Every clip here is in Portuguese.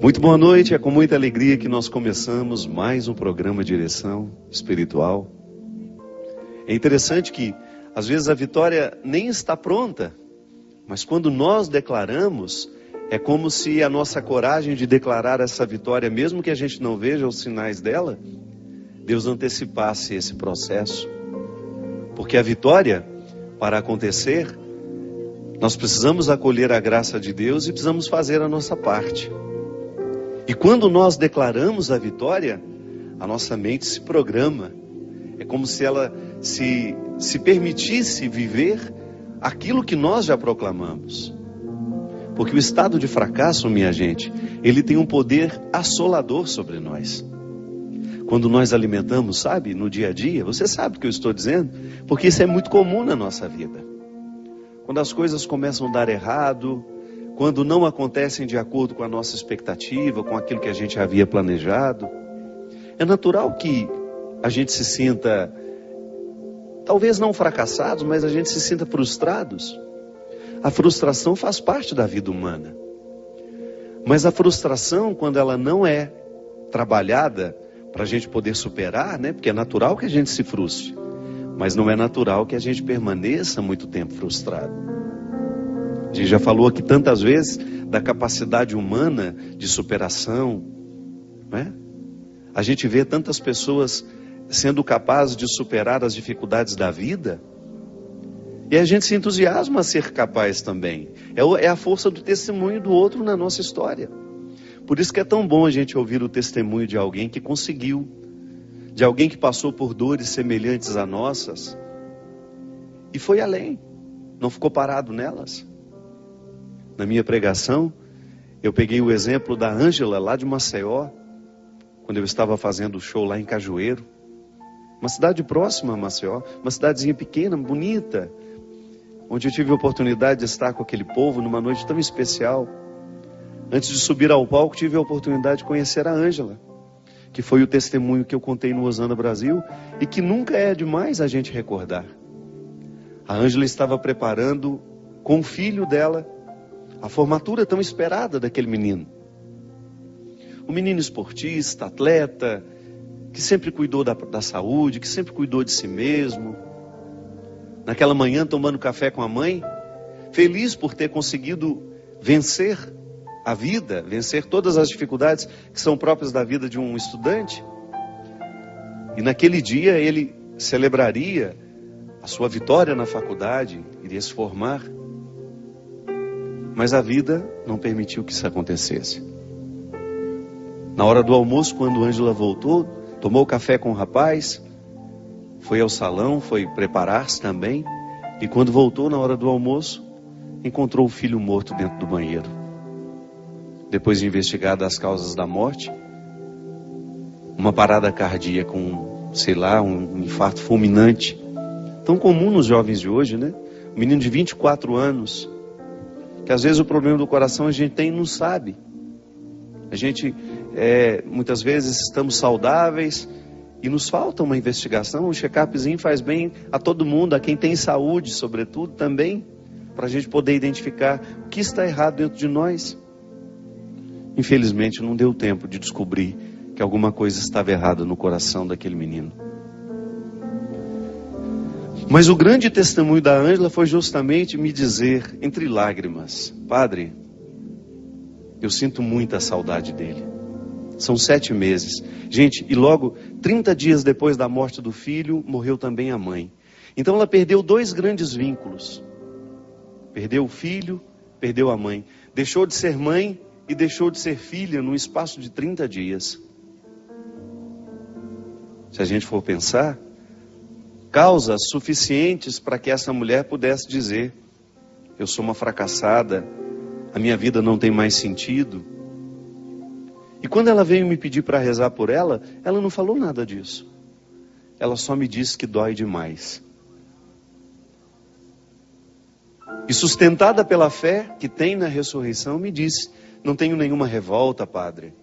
Muito boa noite, é com muita alegria que nós começamos mais um programa Direção Espiritual. É interessante que às vezes a vitória nem está pronta, mas quando nós declaramos, é como se a nossa coragem de declarar essa vitória, mesmo que a gente não veja os sinais dela, Deus antecipasse esse processo. Porque a vitória, para acontecer, nós precisamos acolher a graça de Deus e precisamos fazer a nossa parte. E quando nós declaramos a vitória, a nossa mente se programa. É como se ela se permitisse viver aquilo que nós já proclamamos. Porque o estado de fracasso, minha gente, ele tem um poder assolador sobre nós. Quando nós alimentamos, sabe, no dia a dia, você sabe o que eu estou dizendo? Porque isso é muito comum na nossa vida. Quando as coisas começam a dar errado, quando não acontecem de acordo com a nossa expectativa, com aquilo que a gente havia planejado, é natural que a gente se sinta, talvez não fracassados, mas a gente se sinta frustrados. A frustração faz parte da vida humana. Mas a frustração, quando ela não é trabalhada para a gente poder superar, né? Porque é natural que a gente se frustre, mas não é natural que a gente permaneça muito tempo frustrado. A gente já falou aqui tantas vezes da capacidade humana de superação, né? A gente vê tantas pessoas sendo capazes de superar as dificuldades da vida, e a gente se entusiasma a ser capaz também. É a força do testemunho do outro na nossa história. Por isso que é tão bom a gente ouvir o testemunho de alguém que conseguiu, de alguém que passou por dores semelhantes a nossas e foi além, não ficou parado nelas. Na minha pregação, eu peguei o exemplo da Ângela, lá de Maceió, quando eu estava fazendo o show lá em Cajueiro, uma cidade próxima a Maceió, uma cidadezinha pequena, bonita, onde eu tive a oportunidade de estar com aquele povo numa noite tão especial. Antes de subir ao palco, tive a oportunidade de conhecer a Ângela, que foi o testemunho que eu contei no Osana Brasil e que nunca é demais a gente recordar. A Ângela estava preparando com o filho dela a formatura tão esperada daquele menino. Um menino esportista, atleta, que sempre cuidou da saúde, que sempre cuidou de si mesmo. Naquela manhã, tomando café com a mãe, feliz por ter conseguido vencer a vida, vencer todas as dificuldades que são próprias da vida de um estudante. E naquele dia ele celebraria a sua vitória na faculdade, iria se formar. Mas a vida não permitiu que isso acontecesse. Na hora do almoço, quando Ângela voltou, tomou café com o rapaz, foi ao salão, foi preparar-se também, e quando voltou na hora do almoço, encontrou o filho morto dentro do banheiro. Depois de investigar as causas da morte, uma parada cardíaca, um infarto fulminante, tão comum nos jovens de hoje, né? Um menino de 24 anos, que às vezes o problema do coração a gente tem e não sabe. A gente, muitas vezes estamos saudáveis e nos falta uma investigação, um check-upzinho faz bem a todo mundo, a quem tem saúde, sobretudo, também, para a gente poder identificar o que está errado dentro de nós. Infelizmente não deu tempo de descobrir que alguma coisa estava errada no coração daquele menino. Mas o grande testemunho da Ângela foi justamente me dizer, entre lágrimas: Padre, eu sinto muita saudade dele. São 7 meses. Gente, e logo 30 dias depois da morte do filho, morreu também a mãe. Então ela perdeu 2 grandes vínculos. Perdeu o filho, perdeu a mãe. Deixou de ser mãe e deixou de ser filha num espaço de 30 dias. Se a gente for pensar, causas suficientes para que essa mulher pudesse dizer: eu sou uma fracassada, a minha vida não tem mais sentido. E quando ela veio me pedir para rezar por ela, ela não falou nada disso. Ela só me disse que dói demais. E sustentada pela fé que tem na ressurreição, me disse: não tenho nenhuma revolta, Padre.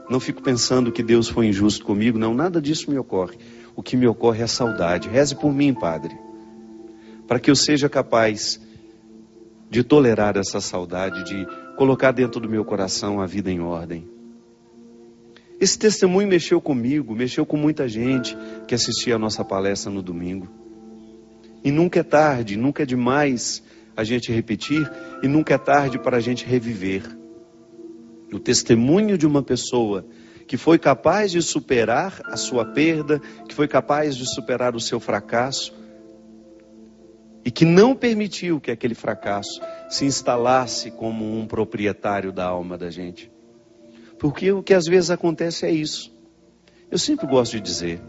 Não fico pensando que Deus foi injusto comigo, não, nada disso me ocorre. O que me ocorre é a saudade. Reze por mim, Padre, para que eu seja capaz de tolerar essa saudade, de colocar dentro do meu coração a vida em ordem. Esse testemunho mexeu comigo, mexeu com muita gente que assistia a nossa palestra no domingo. E nunca é tarde, nunca é demais a gente repetir, e nunca é tarde para a gente reviver. O testemunho de uma pessoa que foi capaz de superar a sua perda, que foi capaz de superar o seu fracasso, e que não permitiu que aquele fracasso se instalasse como um proprietário da alma da gente. Porque o que às vezes acontece é isso. Eu sempre gosto de dizer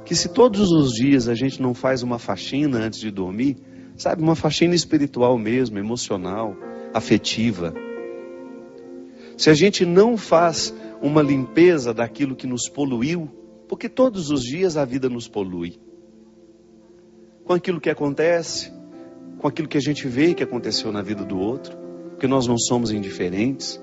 que se todos os dias a gente não faz uma faxina antes de dormir, sabe, uma faxina espiritual mesmo, emocional, afetiva. Se a gente não faz uma limpeza daquilo que nos poluiu, porque todos os dias a vida nos polui. Com aquilo que acontece, com aquilo que a gente vê que aconteceu na vida do outro, porque nós não somos indiferentes.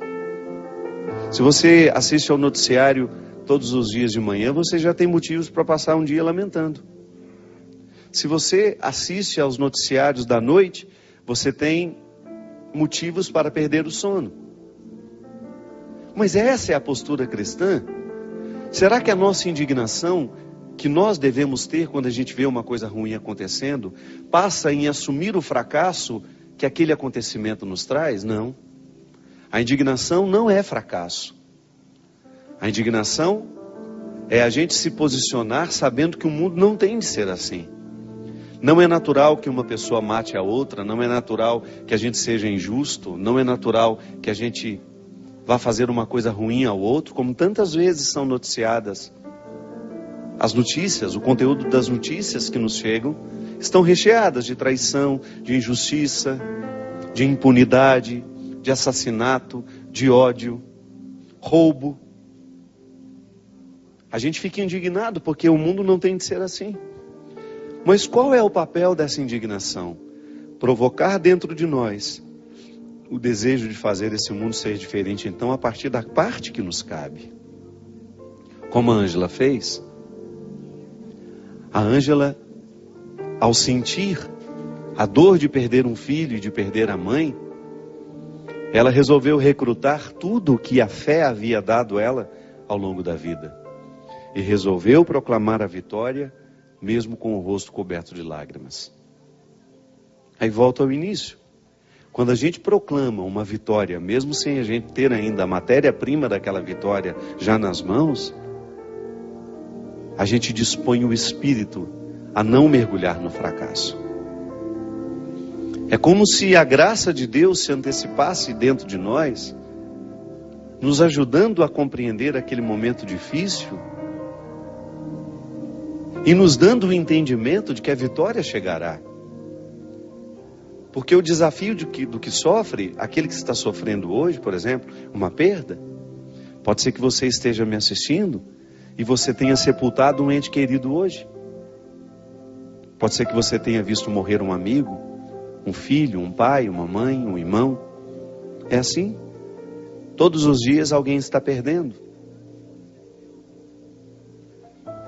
Se você assiste ao noticiário todos os dias de manhã, você já tem motivos para passar um dia lamentando. Se você assiste aos noticiários da noite, você tem motivos para perder o sono. Mas essa é a postura cristã? Será que a nossa indignação, que nós devemos ter quando a gente vê uma coisa ruim acontecendo, passa em assumir o fracasso que aquele acontecimento nos traz? Não. A indignação não é fracasso. A indignação é a gente se posicionar sabendo que o mundo não tem de ser assim. Não é natural que uma pessoa mate a outra, não é natural que a gente seja injusto, não é natural que a gente vá fazer uma coisa ruim ao outro, como tantas vezes são noticiadas. As notícias, o conteúdo das notícias que nos chegam, estão recheadas de traição, de injustiça, de impunidade, de assassinato, de ódio, roubo. A gente fica indignado porque o mundo não tem de ser assim. Mas qual é o papel dessa indignação? Provocar dentro de nós o desejo de fazer esse mundo ser diferente, então, a partir da parte que nos cabe. Como a Ângela fez. A Ângela, ao sentir a dor de perder um filho e de perder a mãe, ela resolveu recrutar tudo o que a fé havia dado ela ao longo da vida. E resolveu proclamar a vitória, mesmo com o rosto coberto de lágrimas. Aí volta ao início. Quando a gente proclama uma vitória, mesmo sem a gente ter ainda a matéria-prima daquela vitória já nas mãos, a gente dispõe o espírito a não mergulhar no fracasso. É como se a graça de Deus se antecipasse dentro de nós, nos ajudando a compreender aquele momento difícil e nos dando o entendimento de que a vitória chegará. Porque o desafio do que sofre, aquele que está sofrendo hoje, por exemplo, uma perda, pode ser que você esteja me assistindo e você tenha sepultado um ente querido hoje. Pode ser que você tenha visto morrer um amigo, um filho, um pai, uma mãe, um irmão. É assim. Todos os dias alguém está perdendo.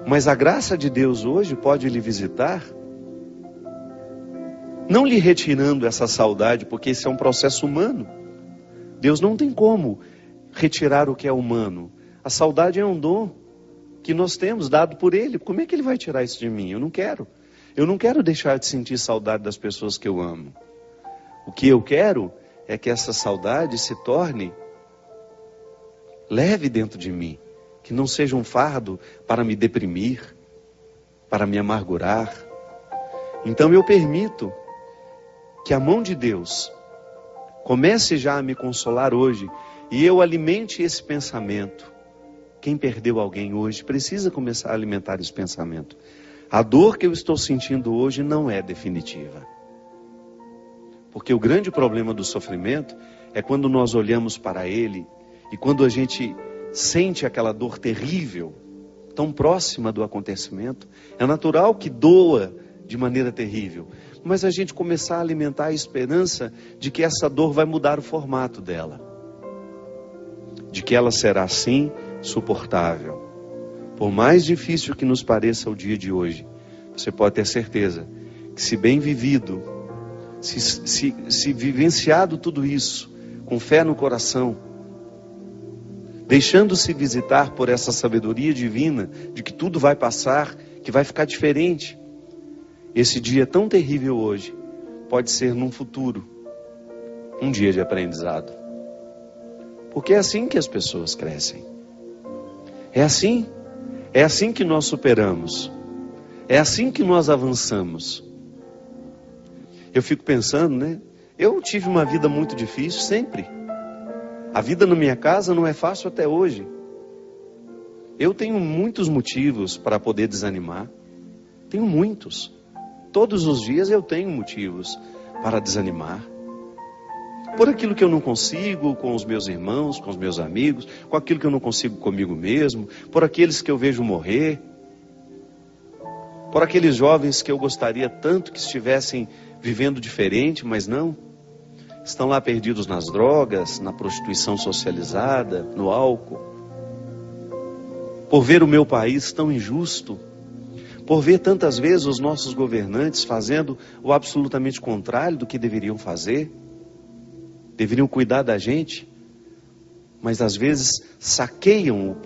Mas a graça de Deus hoje pode lhe visitar, não lhe retirando essa saudade, porque esse é um processo humano. Deus não tem como retirar o que é humano. A saudade é um dom que nós temos dado por Ele. Como é que Ele vai tirar isso de mim? Eu não quero. Eu não quero deixar de sentir saudade das pessoas que eu amo. O que eu quero é que essa saudade se torne leve dentro de mim. Que não seja um fardo para me deprimir, para me amargurar. Então eu permito que a mão de Deus comece já a me consolar hoje e eu alimente esse pensamento. Quem perdeu alguém hoje precisa começar a alimentar esse pensamento. A dor que eu estou sentindo hoje não é definitiva. Porque o grande problema do sofrimento é quando nós olhamos para ele e quando a gente sente aquela dor terrível, tão próxima do acontecimento, é natural que doa de maneira terrível. Mas a gente começar a alimentar a esperança de que essa dor vai mudar o formato dela. De que ela será sim suportável. Por mais difícil que nos pareça o dia de hoje, você pode ter certeza que se bem vivido, se vivenciado tudo isso, com fé no coração, deixando-se visitar por essa sabedoria divina de que tudo vai passar, que vai ficar diferente. Esse dia tão terrível hoje pode ser num futuro um dia de aprendizado. Porque é assim que as pessoas crescem. É assim que nós superamos. É assim que nós avançamos. Eu fico pensando, né? Eu tive uma vida muito difícil sempre. A vida na minha casa não é fácil até hoje. Eu tenho muitos motivos para poder desanimar. Tenho muitos. Todos os dias eu tenho motivos para desanimar. Por aquilo que eu não consigo com os meus irmãos, com os meus amigos, com aquilo que eu não consigo comigo mesmo, por aqueles que eu vejo morrer, por aqueles jovens que eu gostaria tanto que estivessem vivendo diferente, mas não. Estão lá perdidos nas drogas, na prostituição socializada, no álcool. Por ver o meu país tão injusto, por ver tantas vezes os nossos governantes fazendo o absolutamente contrário do que deveriam fazer. Deveriam cuidar da gente, mas às vezes saqueiam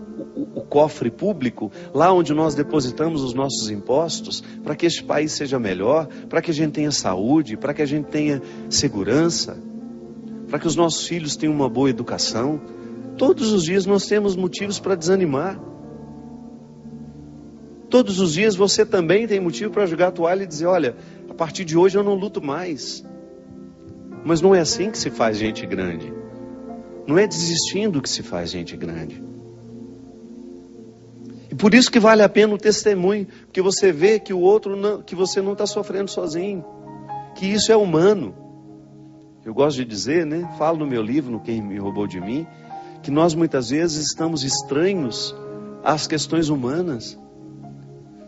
o cofre público, lá onde nós depositamos os nossos impostos, para que este país seja melhor, para que a gente tenha saúde, para que a gente tenha segurança, para que os nossos filhos tenham uma boa educação. Todos os dias nós temos motivos para desanimar. Todos os dias você também tem motivo para jogar a toalha e dizer, olha, a partir de hoje eu não luto mais. Mas não é assim que se faz gente grande. Não é desistindo que se faz gente grande. E por isso que vale a pena o testemunho, porque você vê que o outro não, que você não está sofrendo sozinho, que isso é humano. Eu gosto de dizer, né? Falo no meu livro, no Quem Me Roubou de Mim, que nós muitas vezes estamos estranhos às questões humanas.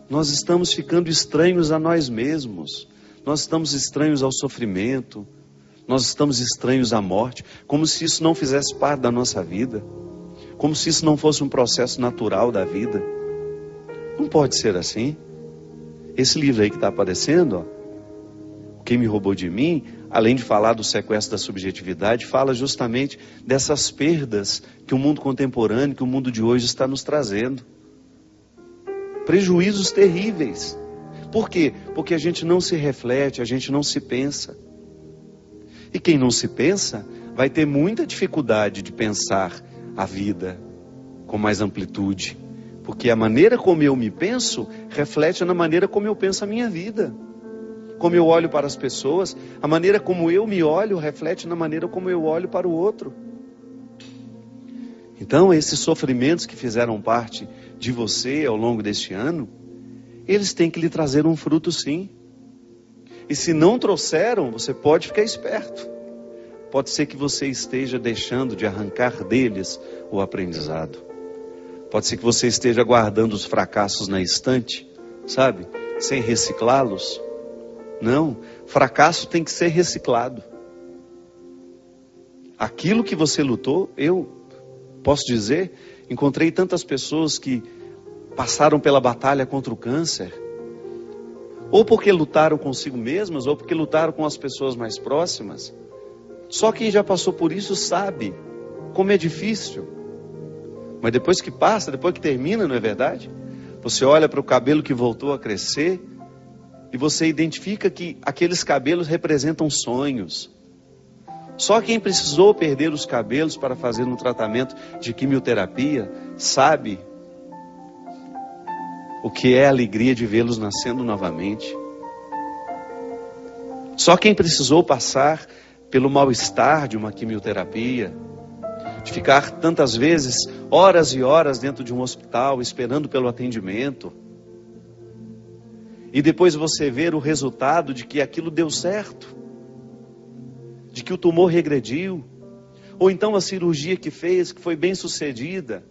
Nós estamos ficando estranhos a nós mesmos. Nós estamos estranhos ao sofrimento. Nós estamos estranhos à morte, como se isso não fizesse parte da nossa vida, como se isso não fosse um processo natural da vida. Não pode ser assim. Esse livro aí que está aparecendo, ó, Quem Me Roubou de Mim, além de falar do sequestro da subjetividade, fala justamente dessas perdas que o mundo contemporâneo, que o mundo de hoje está nos trazendo. Prejuízos terríveis. Por quê? Porque a gente não se reflete, a gente não se pensa. E quem não se pensa, vai ter muita dificuldade de pensar a vida com mais amplitude. Porque a maneira como eu me penso, reflete na maneira como eu penso a minha vida. Como eu olho para as pessoas, a maneira como eu me olho, reflete na maneira como eu olho para o outro. Então, esses sofrimentos que fizeram parte de você ao longo deste ano, eles têm que lhe trazer um fruto sim. E se não trouxeram, você pode ficar esperto. Pode ser que você esteja deixando de arrancar deles o aprendizado. Pode ser que você esteja guardando os fracassos na estante, sabe? Sem reciclá-los. Não, fracasso tem que ser reciclado. Aquilo que você lutou, eu posso dizer, encontrei tantas pessoas que passaram pela batalha contra o câncer, ou porque lutaram consigo mesmas, ou porque lutaram com as pessoas mais próximas. Só quem já passou por isso sabe como é difícil. Mas depois que passa, depois que termina, não é verdade? Você olha para o cabelo que voltou a crescer e você identifica que aqueles cabelos representam sonhos. Só quem precisou perder os cabelos para fazer um tratamento de quimioterapia sabe o que é a alegria de vê-los nascendo novamente. Só quem precisou passar pelo mal-estar de uma quimioterapia, de ficar tantas vezes horas e horas dentro de um hospital esperando pelo atendimento, e depois você ver o resultado de que aquilo deu certo, de que o tumor regrediu, ou então a cirurgia que fez, que foi bem sucedida.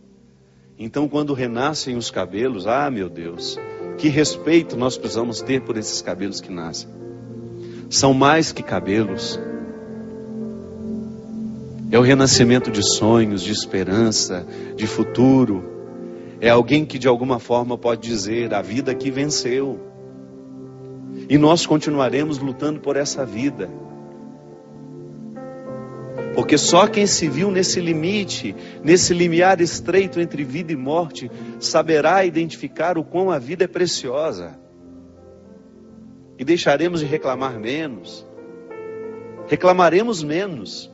Então quando renascem os cabelos, meu Deus, que respeito nós precisamos ter por esses cabelos que nascem. São mais que cabelos. É o renascimento de sonhos, de esperança, de futuro. É alguém que de alguma forma pode dizer, a vida aqui venceu. E nós continuaremos lutando por essa vida. Porque só quem se viu nesse limite, nesse limiar estreito entre vida e morte, saberá identificar o quão a vida é preciosa. E deixaremos de reclamar menos. Reclamaremos menos.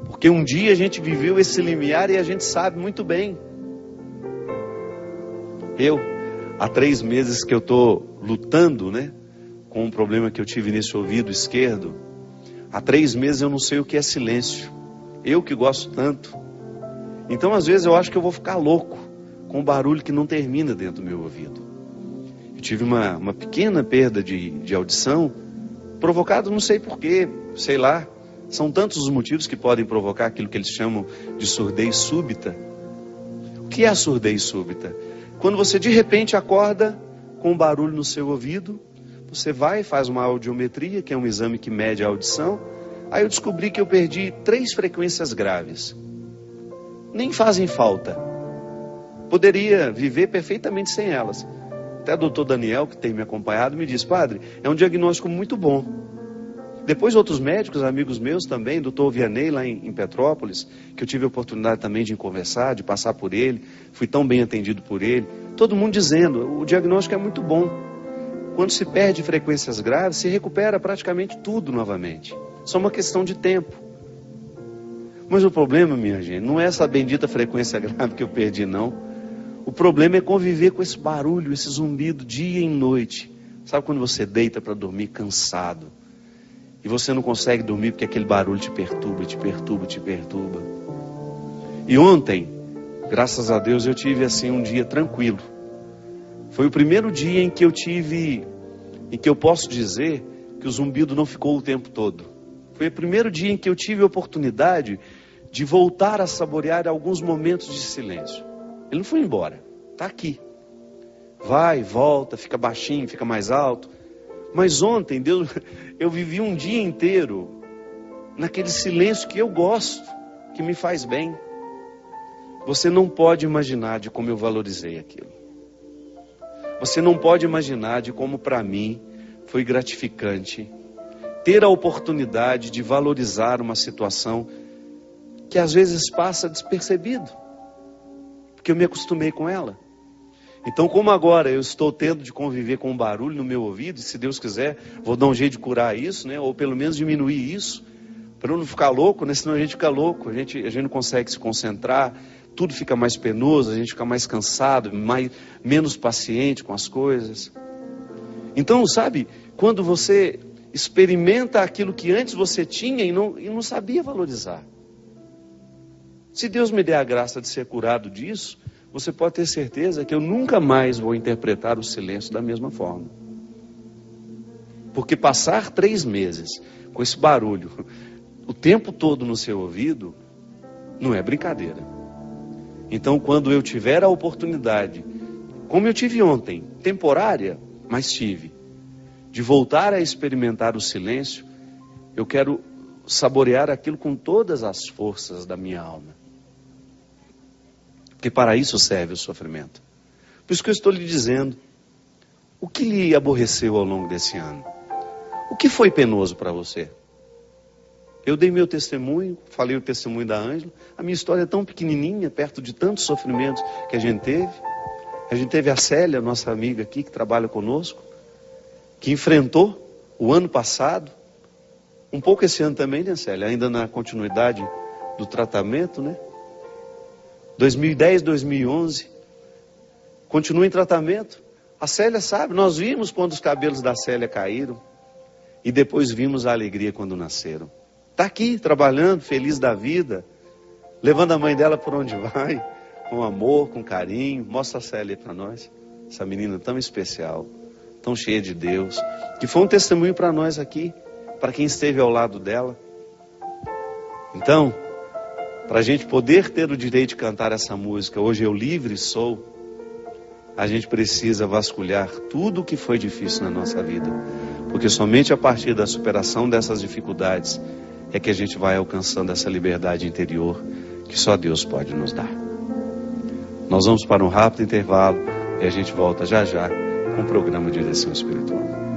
Porque um dia a gente viveu esse limiar e a gente sabe muito bem. Há 3 meses que eu estou lutando, com um problema que eu tive nesse ouvido esquerdo. Há 3 meses eu não sei o que é silêncio. Eu que gosto tanto. Então às vezes eu acho que eu vou ficar louco com um barulho que não termina dentro do meu ouvido. Eu tive uma pequena perda de audição, provocada não sei porquê, sei lá. São tantos os motivos que podem provocar aquilo que eles chamam de surdez súbita. O que é a surdez súbita? Quando você de repente acorda com um barulho no seu ouvido, você vai e faz uma audiometria, que é um exame que mede a audição. Aí eu descobri que eu perdi 3 frequências graves. Nem fazem falta. Poderia viver perfeitamente sem elas. Até o doutor Daniel, que tem me acompanhado, me disse: padre, é um diagnóstico muito bom. Depois outros médicos, amigos meus também, doutor Vianney lá em Petrópolis, que eu tive a oportunidade também de conversar, de passar por ele, fui tão bem atendido por ele. Todo mundo dizendo, o diagnóstico é muito bom. Quando se perde frequências graves, se recupera praticamente tudo novamente. Só uma questão de tempo. Mas o problema, minha gente, não é essa bendita frequência grave que eu perdi, não. O problema é conviver com esse barulho, esse zumbido, dia e noite. Sabe quando você deita para dormir cansado? E você não consegue dormir porque aquele barulho te perturba, te perturba, te perturba. E ontem, graças a Deus, eu tive assim um dia tranquilo. Foi o primeiro dia em que eu posso dizer que o zumbido não ficou o tempo todo. Foi o primeiro dia em que eu tive a oportunidade de voltar a saborear alguns momentos de silêncio. Ele não foi embora, está aqui. Vai, volta, fica baixinho, fica mais alto. Mas ontem, eu vivi um dia inteiro naquele silêncio que eu gosto, que me faz bem. Você não pode imaginar de como eu valorizei aquilo. Você não pode imaginar de como para mim foi gratificante ter a oportunidade de valorizar uma situação que às vezes passa despercebido, porque eu me acostumei com ela. Então, como agora eu estou tendo de conviver com um barulho no meu ouvido, e se Deus quiser, vou dar um jeito de curar isso, ou pelo menos diminuir isso, para eu não ficar louco, senão a gente fica louco, a gente não consegue se concentrar, tudo fica mais penoso, a gente fica mais cansado, menos paciente com as coisas. Então, sabe, quando você experimenta aquilo que antes você tinha e não sabia valorizar. Se Deus me der a graça de ser curado disso, você pode ter certeza que eu nunca mais vou interpretar o silêncio da mesma forma. Porque passar 3 meses com esse barulho o tempo todo no seu ouvido não é brincadeira. Então, quando eu tiver a oportunidade, como eu tive ontem, temporária, mas tive, de voltar a experimentar o silêncio, eu quero saborear aquilo com todas as forças da minha alma. Porque para isso serve o sofrimento. Por isso que eu estou lhe dizendo, o que lhe aborreceu ao longo desse ano? O que foi penoso para você? Eu dei meu testemunho, falei o testemunho da Ângela. A minha história é tão pequenininha, perto de tantos sofrimentos que a gente teve. A gente teve a Célia, nossa amiga aqui, que trabalha conosco, que enfrentou o ano passado, um pouco esse ano também, né, Célia? Ainda na continuidade do tratamento, 2010, 2011, continua em tratamento. A Célia sabe, nós vimos quando os cabelos da Célia caíram e depois vimos a alegria quando nasceram. Está aqui, trabalhando, feliz da vida, levando a mãe dela por onde vai, com amor, com carinho. Mostra a Célia para nós, essa menina tão especial, tão cheia de Deus, que foi um testemunho para nós aqui, para quem esteve ao lado dela. Então, para a gente poder ter o direito de cantar essa música, hoje eu livre sou, a gente precisa vasculhar tudo o que foi difícil na nossa vida. Porque somente a partir da superação dessas dificuldades é que a gente vai alcançando essa liberdade interior que só Deus pode nos dar. Nós vamos para um rápido intervalo e a gente volta já já com o programa Direção Espiritual.